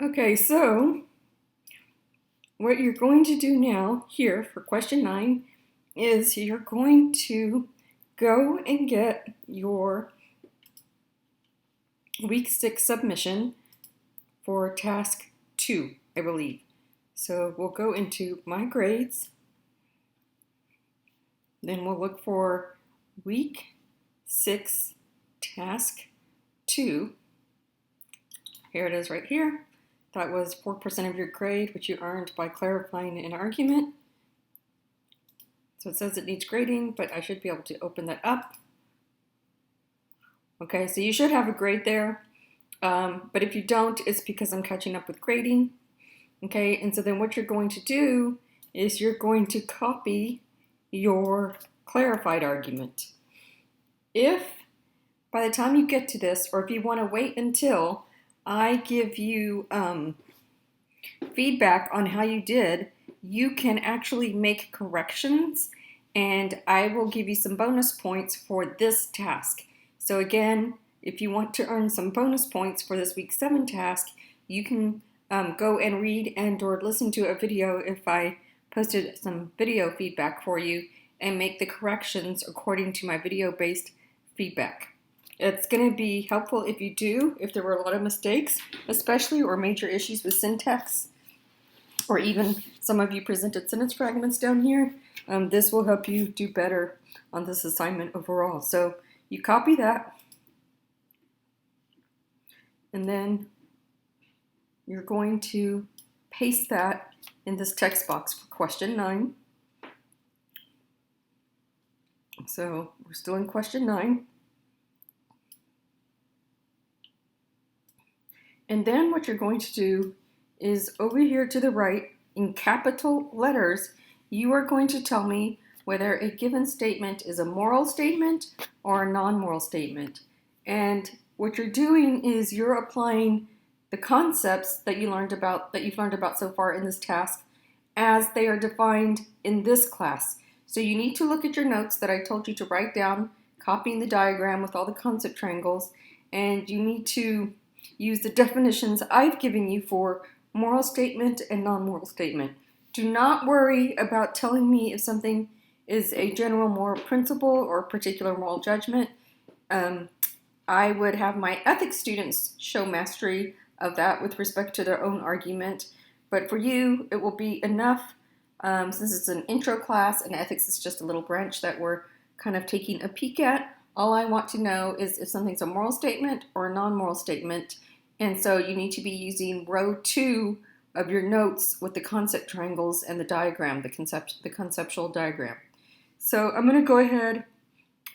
Okay, so what you're going to do now here for question 9 is you're going to go and get your week 6 submission for task 2, I believe. So we'll go into my grades, then we'll look for week 6 task 2. Here it is right here. That was 4% of your grade, which you earned by clarifying an argument. So it says it needs grading, but I should be able to open that up. Okay, so you should have a grade there, but if you don't, it's because I'm catching up with grading. Okay, and so then what you're going to do is you're going to copy your clarified argument. If by the time you get to this, or if you want to wait until I give you feedback on how you did, you can actually make corrections, and I will give you some bonus points for this task. So again, if you want to earn some bonus points for this week 7 task, you can go and read and or listen to a video if I posted some video feedback for you, and make the corrections according to my video-based feedback. It's going to be helpful if you do, if there were a lot of mistakes, especially or major issues with syntax, or even some of you presented sentence fragments down here. This will help you do better on this assignment overall. So you copy that, and then you're going to paste that in this text box for question 9. So we're still in question 9. And then what you're going to do is over here to the right, in capital letters, you are going to tell me whether a given statement is a moral statement or a non-moral statement. And what you're doing is you're applying the concepts that you've learned about so far in this task as they are defined in this class. So you need to look at your notes that I told you to write down, copying the diagram with all the concept triangles, and you need to use the definitions I've given you for moral statement and non-moral statement. Do not worry about telling me if something is a general moral principle or a particular moral judgment. I would have my ethics students show mastery of that with respect to their own argument, but for you, it will be enough, since it's an intro class and ethics is just a little branch that we're kind of taking a peek at. All I want to know is if something's a moral statement or a non-moral statement, and so you need to be using row 2 of your notes with the concept triangles and the diagram, the conceptual diagram. So I'm going to go ahead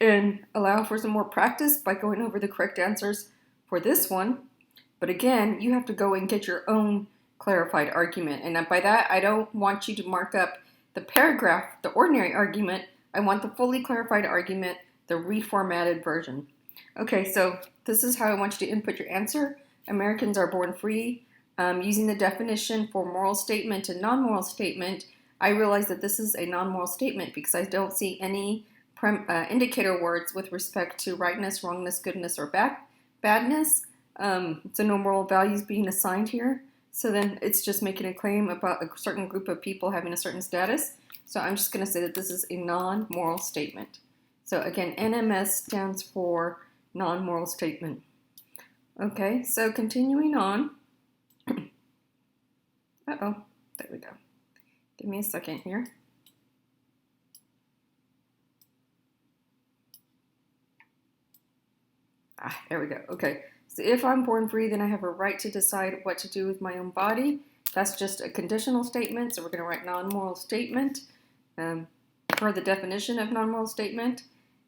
and allow for some more practice by going over the correct answers for this one. But again, you have to go and get your own clarified argument. And by that, I don't want you to mark up the paragraph, the ordinary argument. I want the fully clarified argument, the reformatted version. Okay, so this is how I want you to input your answer. Americans are born free. Using the definition for moral statement and non-moral statement, I realize that this is a non-moral statement because I don't see any indicator words with respect to rightness, wrongness, goodness, or badness. So no moral values being assigned here. So then it's just making a claim about a certain group of people having a certain status. So I'm just going to say that this is a non-moral statement. So again, NMS stands for non-moral statement. Okay, so continuing on. Uh-oh, there we go. Give me a second here. There we go. Okay, so if I'm born free, then I have a right to decide what to do with my own body. That's just a conditional statement, so we're going to write non-moral statement. Per the definition of non-moral statement,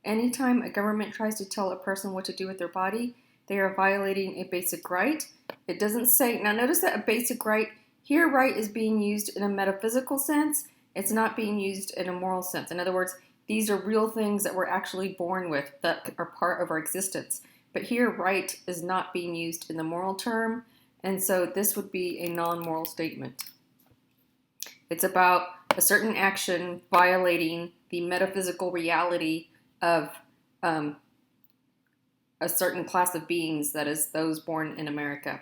anytime a government tries to tell a person what to do with their body, they are violating a basic right. It doesn't say, now notice that a basic right, here right is being used in a metaphysical sense. It's not being used in a moral sense. In other words, these are real things that we're actually born with that are part of our existence. But here right is not being used in the moral term, and so this would be a non-moral statement. It's about a certain action violating the metaphysical reality of a certain class of beings, that is, those born in America.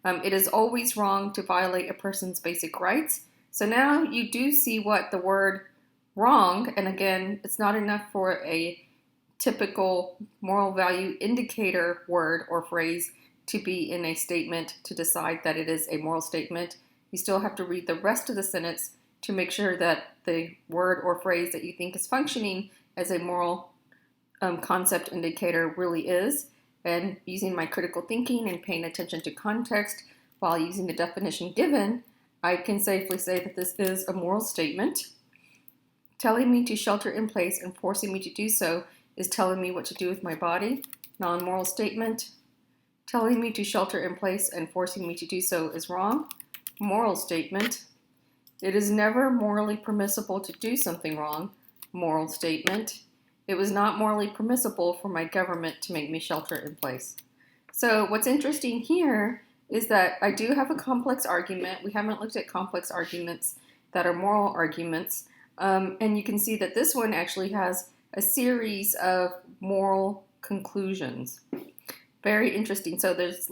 It is always wrong to violate a person's basic rights. So now you do see what the word wrong, and again, it's not enough for a typical moral value indicator word or phrase to be in a statement to decide that it is a moral statement. You still have to read the rest of the sentence to make sure that the word or phrase that you think is functioning as a moral concept indicator really is. And using my critical thinking and paying attention to context while using the definition given, I can safely say that this is a moral statement. Telling me to shelter in place and forcing me to do so is telling me what to do with my body. Non-moral statement. Telling me to shelter in place and forcing me to do so is wrong. Moral statement. It is never morally permissible to do something wrong. Moral statement. It was not morally permissible for my government to make me shelter in place. So what's interesting here is that I do have a complex argument. We haven't looked at complex arguments that are moral arguments. And you can see that this one actually has a series of moral conclusions. Very interesting. So there's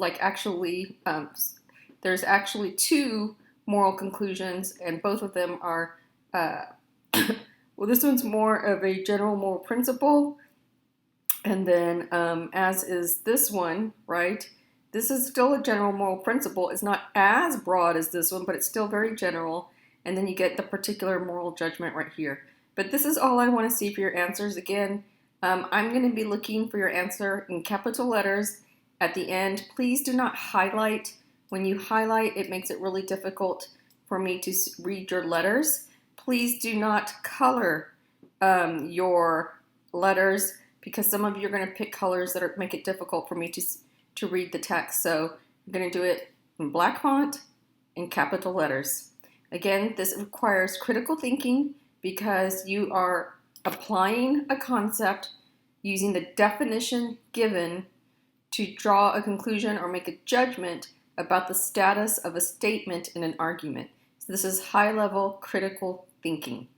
actually two moral conclusions, and both of them are well, this one's more of a general moral principle, and then as is this one, right? This is still a general moral principle. It's not as broad as this one, but it's still very general, and then you get the particular moral judgment right here. But this is all I want to see for your answers. Again, I'm going to be looking for your answer in capital letters at the end. Please do not highlight. When you highlight, it makes it really difficult for me to read your letters. Please do not color your letters, because some of you are going to pick colors that make it difficult for me to read the text. So I'm going to do it in black font and capital letters. Again, this requires critical thinking because you are applying a concept using the definition given to draw a conclusion or make a judgment about the status of a statement in an argument. So this is high-level critical thinking.